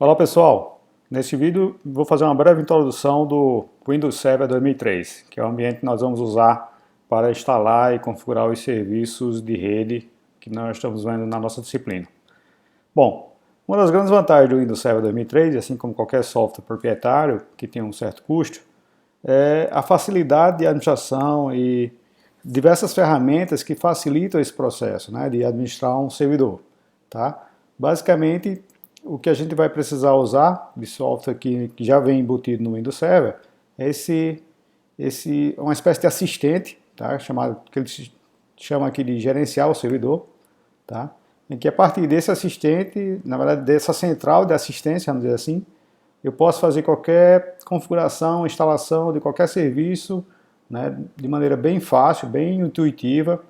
Olá pessoal, neste vídeo vou fazer uma breve introdução do Windows Server 2003, que é o ambiente que nós vamos usar para instalar e configurar os serviços de rede que nós estamos vendo na nossa disciplina. Bom, uma das grandes vantagens do Windows Server 2003, assim como qualquer software proprietário que tem um certo custo, é a facilidade de administração e diversas ferramentas que facilitam esse processo, né, de administrar um servidor. Tá? Basicamente, o que a gente vai precisar usar de software que já vem embutido no Windows Server é uma espécie de assistente, tá? Que ele chama aqui de gerenciar o servidor, tá? Em que a partir desse assistente, na verdade dessa central de assistência, vamos dizer assim, eu posso fazer qualquer configuração, instalação de qualquer serviço, né, de maneira bem fácil, bem intuitiva.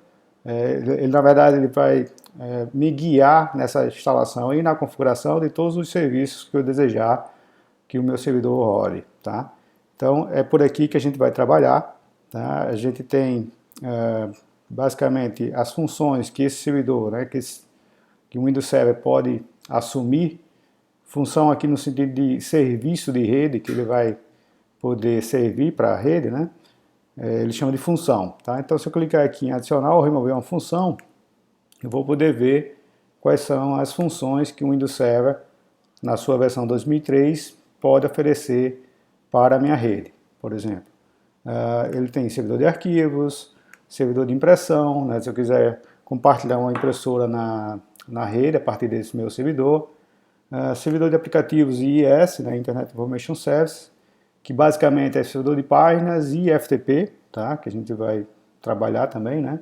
Na verdade, ele vai me guiar nessa instalação e na configuração de todos os serviços que eu desejar que o meu servidor rode. Tá? Então, é por aqui que a gente vai trabalhar. Tá? A gente tem, basicamente, as funções que esse servidor, né, que o Windows Server pode assumir, função aqui no sentido de serviço de rede, que ele vai poder servir para a rede, né? Ele chama de função. Tá? Então, se eu clicar aqui em adicionar ou remover uma função, eu vou poder ver quais são as funções que o Windows Server, na sua versão 2003, pode oferecer para a minha rede. Por exemplo, ele tem servidor de arquivos, servidor de impressão, né? Se eu quiser compartilhar uma impressora na rede a partir desse meu servidor, servidor de aplicativos IIS, né? Internet Information Service, que basicamente é servidor de páginas e FTP, tá? Que a gente vai trabalhar também, né?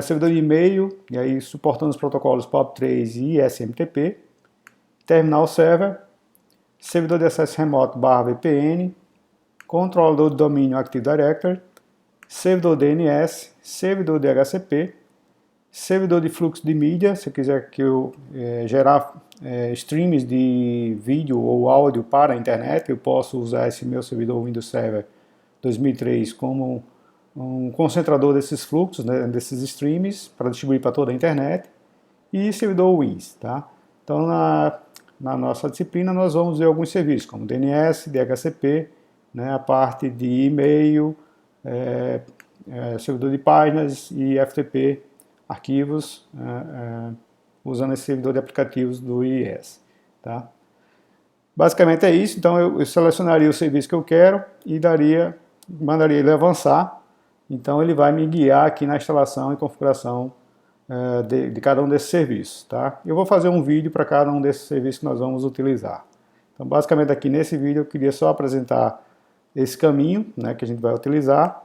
Servidor de e-mail, e aí suportando os protocolos POP3 e SMTP, terminal server, servidor de acesso remoto /VPN, controlador de domínio Active Directory, servidor DNS, servidor de DHCP, servidor de fluxo de mídia, se eu quiser que eu gerar streams de vídeo ou áudio para a internet, eu posso usar esse meu servidor Windows Server 2003 como um concentrador desses fluxos, né, desses streams, para distribuir para toda a internet, e servidor Wins. Tá? Então, na nossa disciplina, nós vamos ver alguns serviços, como DNS, DHCP, né, a parte de e-mail, servidor de páginas e FTP, arquivos, usando esse servidor de aplicativos do IIS. Tá? Basicamente é isso, então eu selecionaria o serviço que eu quero e mandaria ele avançar, então ele vai me guiar aqui na instalação e configuração de cada um desses serviços. Tá? Eu vou fazer um vídeo para cada um desses serviços que nós vamos utilizar. Então basicamente aqui nesse vídeo eu queria só apresentar esse caminho, né, que a gente vai utilizar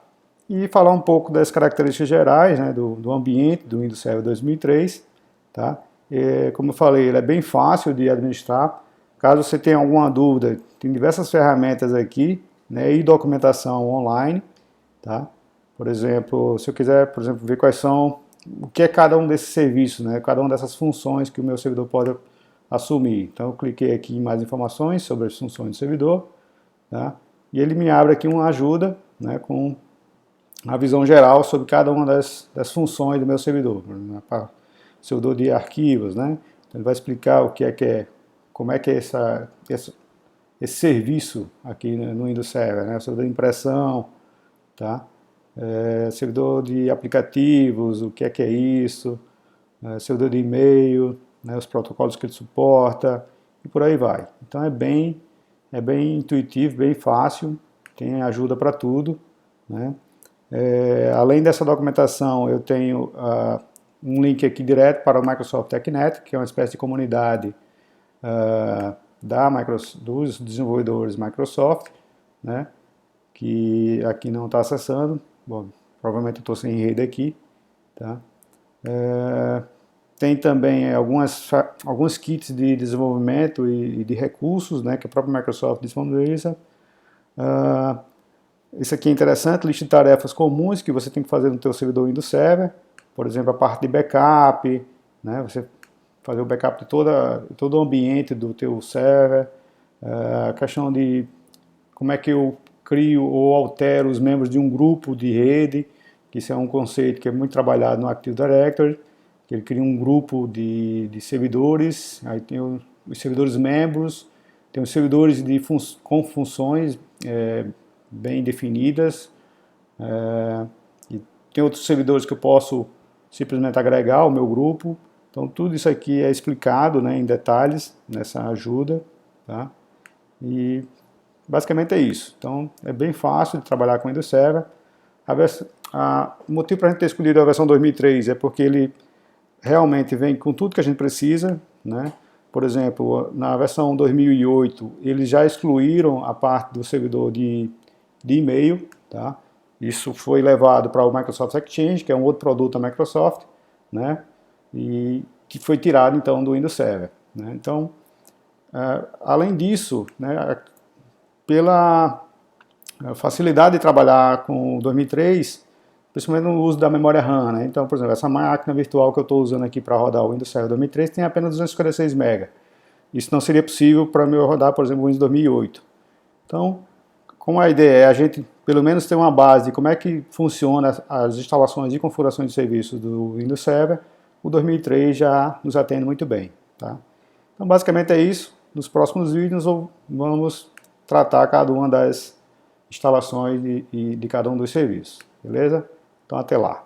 e falar um pouco das características gerais, né, do ambiente do Windows Server 2003. Tá? Como eu falei, ele é bem fácil de administrar. Caso você tenha alguma dúvida, tem diversas ferramentas aqui, né, e documentação online. Tá? Por exemplo, se eu quiser, por exemplo, ver o que é cada um desses serviços, né, cada uma dessas funções que o meu servidor pode assumir. Então eu cliquei aqui em mais informações sobre as funções do servidor, tá? E ele me abre aqui uma ajuda, né, com a visão geral sobre cada uma das funções do meu servidor. Servidor de arquivos, né? Então ele vai explicar como é que é esse serviço aqui no Windows Server, né? Servidor de impressão, tá? Servidor de aplicativos, o que é isso? Servidor de e-mail, né? Os protocolos que ele suporta e por aí vai. Então é bem intuitivo, bem fácil, tem ajuda para tudo, né? Além dessa documentação, eu tenho um link aqui direto para o Microsoft TechNet, que é uma espécie de comunidade dos desenvolvedores Microsoft, né, que aqui não está acessando. Bom, provavelmente eu estou sem rede aqui. Tá? Tem também alguns kits de desenvolvimento e de recursos, né, que a própria Microsoft disponibiliza. Isso aqui é interessante, lista de tarefas comuns que você tem que fazer no teu servidor Windows Server. Por exemplo, a parte de backup, né, você fazer o backup de todo o ambiente do teu server. A questão de como é que eu crio ou altero os membros de um grupo de rede, que isso é um conceito que é muito trabalhado no Active Directory, que ele cria um grupo de servidores, aí tem os servidores membros, tem os servidores com funções bem definidas, e tem outros servidores que eu posso simplesmente agregar ao meu grupo. Então tudo isso aqui é explicado, né, em detalhes nessa ajuda, tá? E basicamente é isso. Então é bem fácil de trabalhar com o Windows Server. O motivo para a gente ter escolhido a versão 2003 é porque ele realmente vem com tudo que a gente precisa, né? Por exemplo, na versão 2008 eles já excluíram a parte do servidor de e-mail, tá? Isso foi levado para o Microsoft Exchange, que é um outro produto da Microsoft, né? E que foi tirado então do Windows Server, né? Então, além disso, né, pela facilidade de trabalhar com o 2003, principalmente no uso da memória RAM, né? Então, por exemplo, essa máquina virtual que eu estou usando aqui para rodar o Windows Server 2003 tem apenas 256 MB. Isso não seria possível para eu rodar, por exemplo, o Windows 2008. Então, como a ideia é a gente, pelo menos, ter uma base de como é que funciona as instalações e configurações de serviços do Windows Server, o 2003 já nos atende muito bem, tá? Então, basicamente é isso. Nos próximos vídeos vamos tratar cada uma das instalações de cada um dos serviços, beleza? Então, até lá.